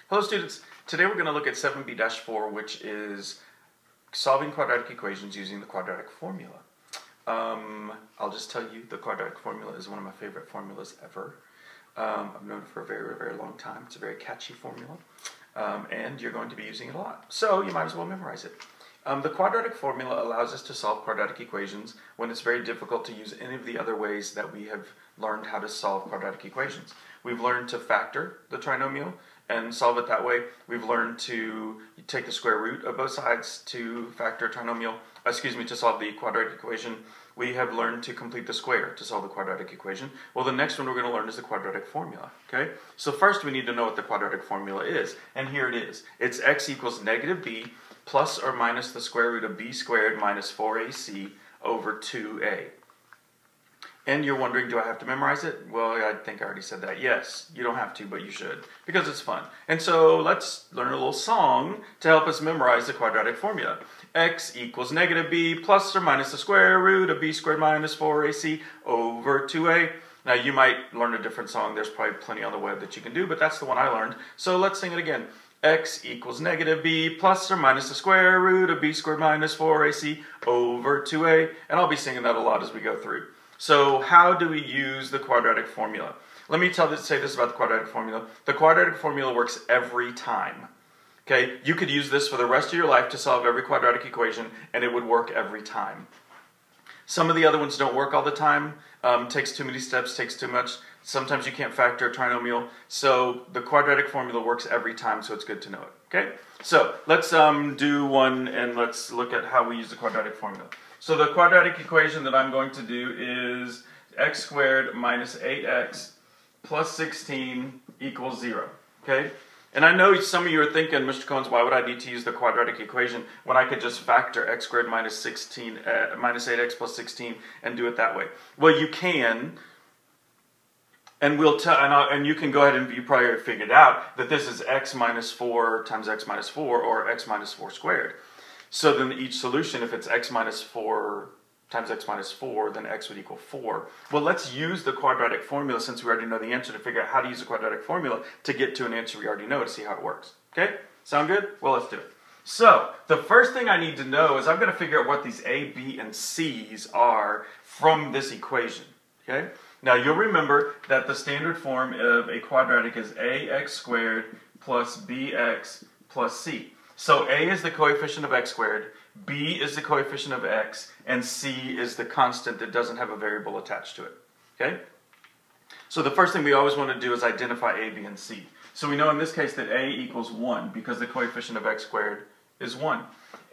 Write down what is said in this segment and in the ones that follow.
Hello students, today we're going to look at 7b-4, which is solving quadratic equations using the quadratic formula. I'll just tell you the quadratic formula is one of my favorite formulas ever. I've known it for a very, very long time. It's a very catchy formula, and you're going to be using it a lot. So you might as well memorize it. The quadratic formula allows us to solve quadratic equations when it's very difficult to use any of the other ways that we have learned how to solve quadratic equations. We've learned to factor the trinomial and solve it that way. We've learned to take the square root of both sides to factor a trinomial, to solve the quadratic equation. We have learned to complete the square to solve the quadratic equation. Well, the next one we're going to learn is the quadratic formula, okay? So first we need to know what the quadratic formula is, and here it is. It's x equals negative b plus or minus the square root of b squared minus 4ac over 2a. And you're wondering, do I have to memorize it? Well, I think I already said that. Yes, you don't have to, but you should, because it's fun. And so let's learn a little song to help us memorize the quadratic formula. X equals negative b plus or minus the square root of b squared minus 4ac over 2a. Now you might learn a different song. There's probably plenty on the web that you can do, but that's the one I learned. So let's sing it again. X equals negative b plus or minus the square root of b squared minus 4ac over 2a. And I'll be singing that a lot as we go through. So how do we use the quadratic formula? Let me say this about the quadratic formula. The quadratic formula works every time. Okay, you could use this for the rest of your life to solve every quadratic equation, and it would work every time. Some of the other ones don't work all the time. Takes too many steps, takes too much. Sometimes you can't factor a trinomial. So the quadratic formula works every time, so it's good to know it. Okay, so let's do one, and let's look at how we use the quadratic formula. So the quadratic equation that I'm going to do is x squared minus 8x plus 16 equals 0. Okay? And I know some of you are thinking, Mr. Combs, why would I need to use the quadratic equation when I could just factor x squared minus 8x plus 16 and do it that way? Well, you can, and and you can go ahead and you probably already figured out that this is x minus 4 times x minus 4 or x minus 4 squared. So then each solution, if it's x minus 4 times x minus 4, then x would equal 4. Well, let's use the quadratic formula, since we already know the answer, to figure out how to use the quadratic formula to get to an answer we already know to see how it works. Okay? Sound good? Well, let's do it. So, the first thing I need to know is I'm going to figure out what these a, b, and c's are from this equation. Okay? Now, you'll remember that the standard form of a quadratic is ax squared plus bx plus c. So a is the coefficient of x squared, b is the coefficient of x, and c is the constant that doesn't have a variable attached to it. Okay? So the first thing we always want to do is identify a, b, and c. So we know in this case that a equals 1 because the coefficient of x squared is 1.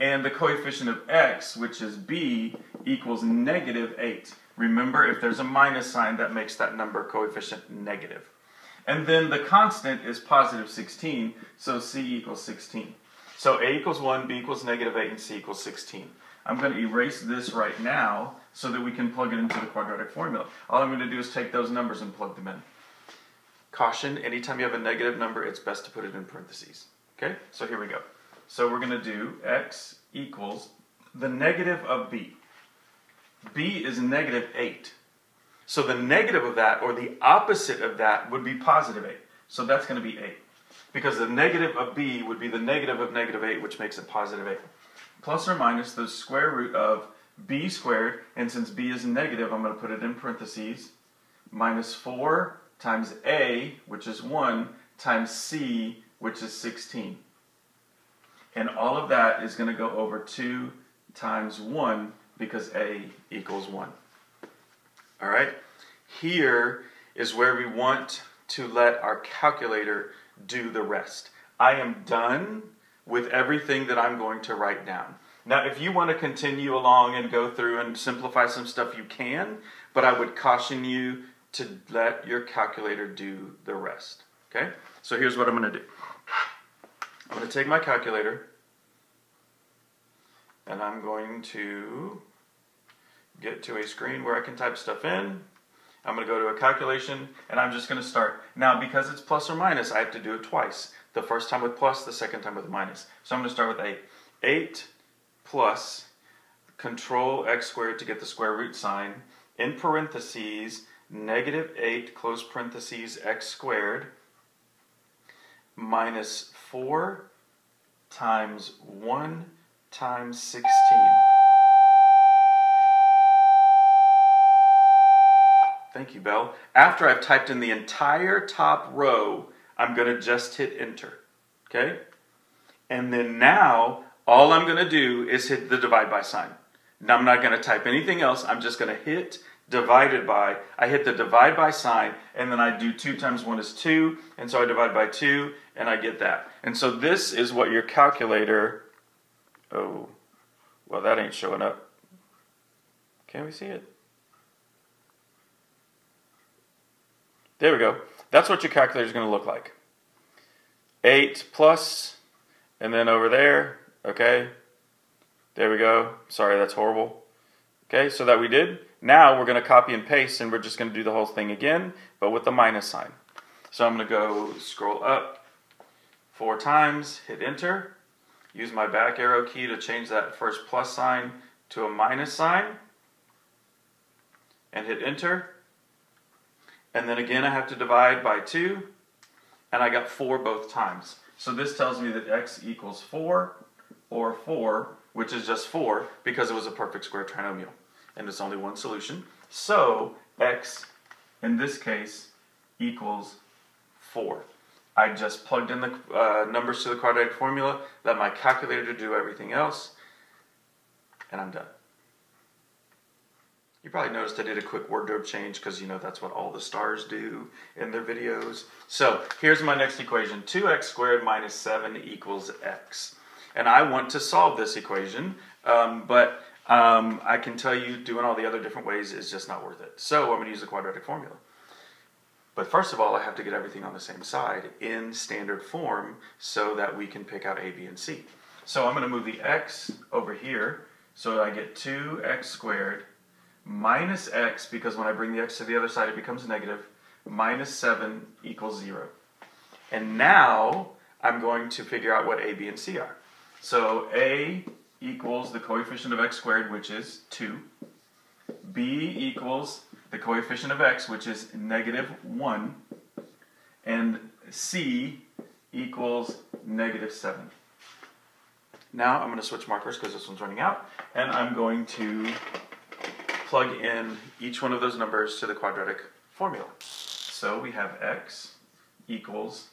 And the coefficient of x, which is b, equals negative 8. Remember, if there's a minus sign, that makes that number coefficient negative. And then the constant is positive 16, so c equals 16. So a equals 1, b equals negative 8, and c equals 16. I'm going to erase this right now so that we can plug it into the quadratic formula. All I'm going to do is take those numbers and plug them in. Caution, anytime you have a negative number, it's best to put it in parentheses. Okay, so here we go. So we're going to do x equals the negative of b. b is negative 8. So the negative of that, or the opposite of that, would be positive 8. So that's going to be 8. Because the negative of b would be the negative of negative 8, which makes it positive 8. Plus or minus the square root of b squared, and since b is negative, I'm going to put it in parentheses, minus 4 times a, which is 1, times c, which is 16. And all of that is going to go over 2 times 1, because a equals 1. All right? Here is where we want to let our calculator do the rest. I am done with everything that I'm going to write down. Now, if you want to continue along and go through and simplify some stuff, you can, but I would caution you to let your calculator do the rest. Okay? So here's what I'm going to do. I'm going to take my calculator, and I'm going to get to a screen where I can type stuff in. I'm going to go to a calculation, and I'm just going to start. Now, because it's plus or minus, I have to do it twice. The first time with plus, the second time with minus. So I'm going to start with 8. 8 plus control x squared to get the square root sign, in parentheses, negative 8, close parentheses, x squared, minus 4 times 1 times 16. Thank you, Belle. After I've typed in the entire top row, I'm going to just hit enter. Okay? And then now, all I'm going to do is hit the divide by sign. Now I'm not going to type anything else. I'm just going to hit divided by. I hit the divide by sign, and then I do 2 times 1 is 2, and so I divide by 2, and I get that. And so this is what your calculator, oh, well, that ain't showing up. Can we see it? There we go. That's what your calculator is going to look like. 8 plus, and then over there, okay, there we go. Sorry, that's horrible. Okay, so that we did. Now we're going to copy and paste, and we're just going to do the whole thing again, but with the minus sign. So I'm going to go scroll up 4 times, hit enter, use my back arrow key to change that first plus sign to a minus sign, and hit enter. And then again I have to divide by 2, and I got 4 both times. So this tells me that x equals 4, or 4, which is just 4, because it was a perfect square trinomial. And it's only one solution. So x, in this case, equals 4. I just plugged in the numbers to the quadratic formula, let my calculator do everything else, and I'm done. You probably noticed I did a quick wardrobe change because you know that's what all the stars do in their videos. So here's my next equation. 2x squared minus 7 equals x. And I want to solve this equation, but I can tell you doing all the other different ways is just not worth it. So I'm going to use the quadratic formula. But first of all, I have to get everything on the same side in standard form so that we can pick out a, b, and c. So I'm going to move the x over here so I get 2x squared minus x, because when I bring the x to the other side it becomes negative, minus 7 equals 0. And now I'm going to figure out what a, b, and c are. So a equals the coefficient of x squared, which is 2. b equals the coefficient of x, which is negative 1. And c equals negative 7. Now I'm going to switch markers because this one's running out, and I'm going to plug in each one of those numbers to the quadratic formula. So we have x equals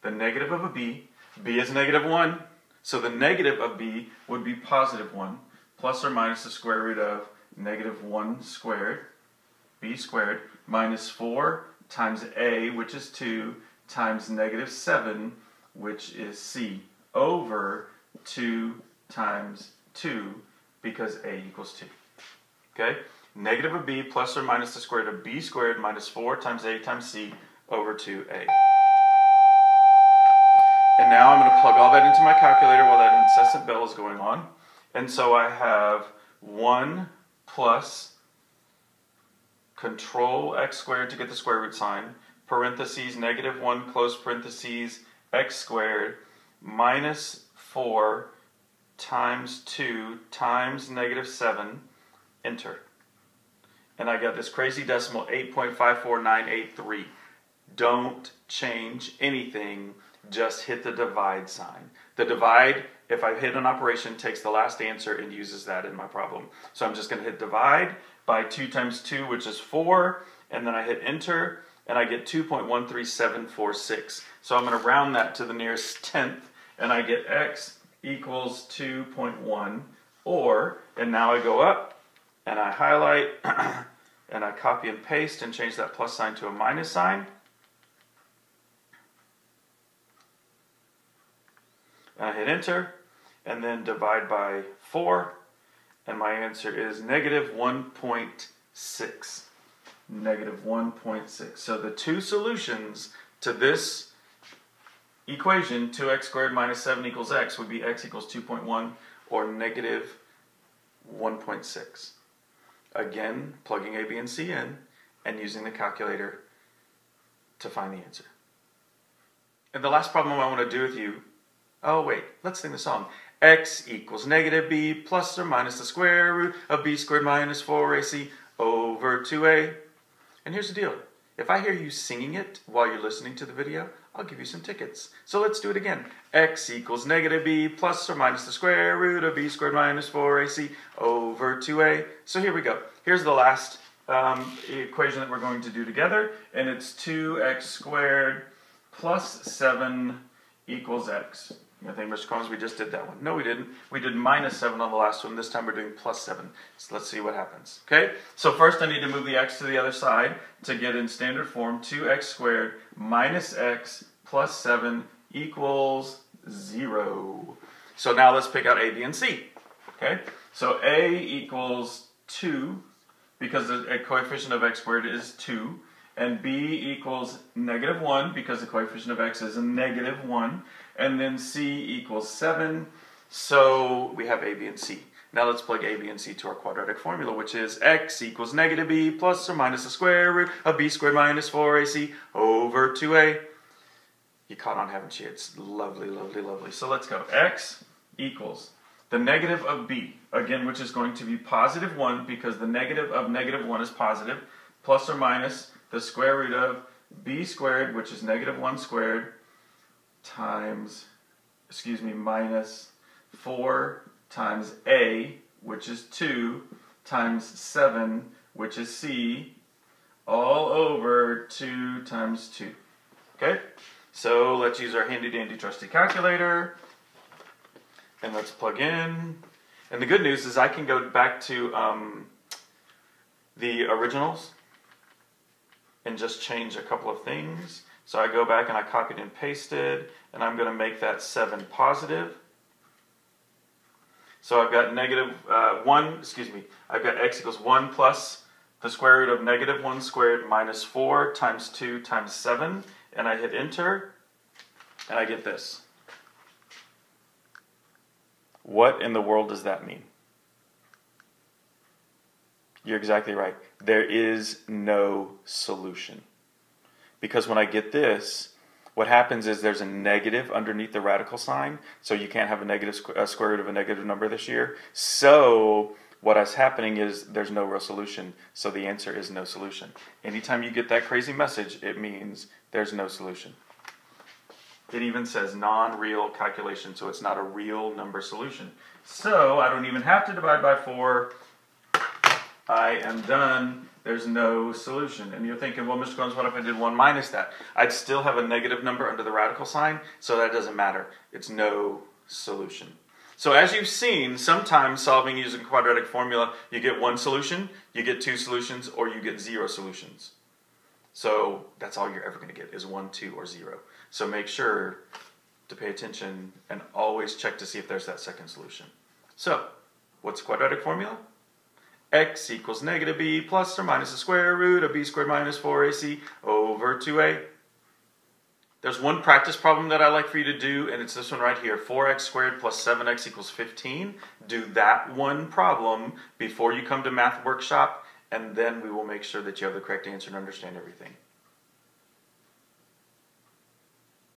the negative of a b. b is negative 1. So the negative of b would be positive 1, plus or minus the square root of negative 1 squared, b squared, minus 4 times a, which is 2, times negative 7, which is c, over 2 times 2, because a equals 2. Okay? Negative of b plus or minus the square root of b squared minus 4 times a times c over 2a. And now I'm going to plug all that into my calculator while that incessant bell is going on. And so I have 1 plus control x squared to get the square root sign, parentheses, negative 1, close parentheses, x squared, minus 4 times 2 times negative 7, enter. And I got this crazy decimal, 8.54983. Don't change anything, just hit the divide sign. The divide, if I hit an operation, takes the last answer and uses that in my problem. So I'm just going to hit divide by 2 times 2, which is 4, and then I hit enter, and I get 2.13746. So I'm going to round that to the nearest tenth, and I get x equals 2.1, or, and now I go up, and I highlight, and I copy and paste and change that plus sign to a minus sign. And I hit enter, and then divide by 4, and my answer is negative 1.6. Negative 1.6. So the two solutions to this equation, 2x squared minus 7 equals x, would be x equals 2.1 or negative 1.6. Again, plugging a, b, and c in and using the calculator to find the answer. And the last problem I want to do with you, oh wait, let's sing the song. X equals negative b plus or minus the square root of b squared minus 4ac over 2a. And here's the deal. If I hear you singing it while you're listening to the video, I'll give you some tickets. So let's do it again. X equals negative b plus or minus the square root of b squared minus 4ac over 2a. So here we go. Here's the last equation that we're going to do together, and it's 2x squared plus 7 equals x. I think, Mr. Combs, we just did that one. No, we didn't. We did minus 7 on the last one. This time we're doing plus 7. So let's see what happens. Okay? So first I need to move the x to the other side to get in standard form 2x squared minus x plus 7 equals 0. So now let's pick out a, b, and c. Okay? So a equals 2 because the coefficient of x squared is 2. And b equals negative 1 because the coefficient of x is a negative 1. And then c equals 7. So we have a, b, and c. Now let's plug a, b, and c to our quadratic formula, which is x equals negative b plus or minus the square root of b squared minus 4ac over 2a. You caught on, haven't you? It's lovely, lovely, lovely. So let's go. X equals the negative of b, again, which is going to be positive 1 because the negative of negative 1 is positive, plus or minus the square root of b squared, which is negative 1 squared, times, minus 4 times a, which is 2, times 7, which is c, all over 2 times 2. Okay? So let's use our handy dandy trusty calculator, and let's plug in. And the good news is I can go back to the originals and just change a couple of things. So I go back and I copied and pasted, and I'm going to make that 7 positive. So I've got I've got x equals 1 plus the square root of negative 1 squared minus 4 times 2 times 7, and I hit enter, and I get this. What in the world does that mean? You're exactly right. There is no solution. Because when I get this, what happens is there's a negative underneath the radical sign, so you can't have a negative square root of a negative number this year. So what is happening is there's no real solution, so the answer is no solution. Anytime you get that crazy message, it means there's no solution. It even says non-real calculation, so it's not a real number solution. So I don't even have to divide by 4. I am done. There's no solution. And you're thinking, well, Mr. Combs, what if I did 1 minus that? I'd still have a negative number under the radical sign, so that doesn't matter. It's no solution. So as you've seen, sometimes solving using quadratic formula, you get 1 solution, you get 2 solutions, or you get 0 solutions. So that's all you're ever going to get is 1, 2, or 0. So make sure to pay attention and always check to see if there's that second solution. So what's quadratic formula? X equals negative b plus or minus the square root of b squared minus 4ac over 2a. There's one practice problem that I like for you to do, and it's this one right here. 4x squared plus 7x equals 15. Do that one problem before you come to Math Workshop, and then we will make sure that you have the correct answer and understand everything.